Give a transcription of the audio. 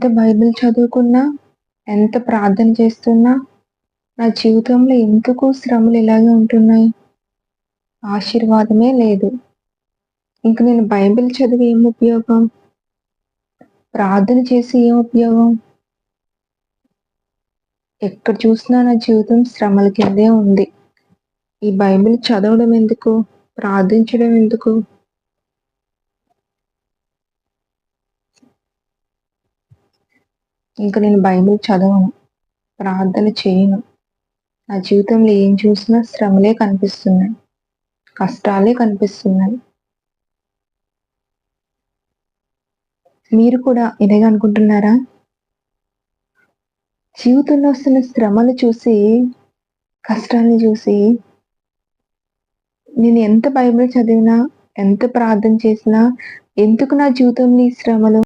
ఎంత బైబిల్ చదువుకున్నా, ఎంత ప్రార్థన చేస్తున్నా, నా జీవితంలో ఎందుకు శ్రమలు ఇలాగే ఉంటున్నాయి? ఆశీర్వాదమే లేదు. ఇంక నేను బైబిల్ చదివి ఏం ఉపయోగం? ప్రార్థన చేసి ఏం ఉపయోగం? ఎక్కడ చూసినా నా జీవితం శ్రమల కిందే ఉంది. ఈ బైబిల్ చదవడం ఎందుకు? ప్రార్థించడం ఎందుకు? ఇంక నేను బైబిల్ చదవను. ప్రార్థన చేయను. నా జీవితంలో ఏం చూసినా శ్రమలే కనిపిస్తున్నాయి. కష్టాలే కనిపిస్తున్నాయి. మీరు కూడా ఇలాగే అనుకుంటున్నారా? జీవితంలో వస్తున్న శ్రమలు చూసి, కష్టాన్ని చూసి నేను ఎంత బైబిల్ చదివినా, ఎంత ప్రార్థన చేసినా, ఎందుకు నా జీవితంలో ఈ శ్రమలు?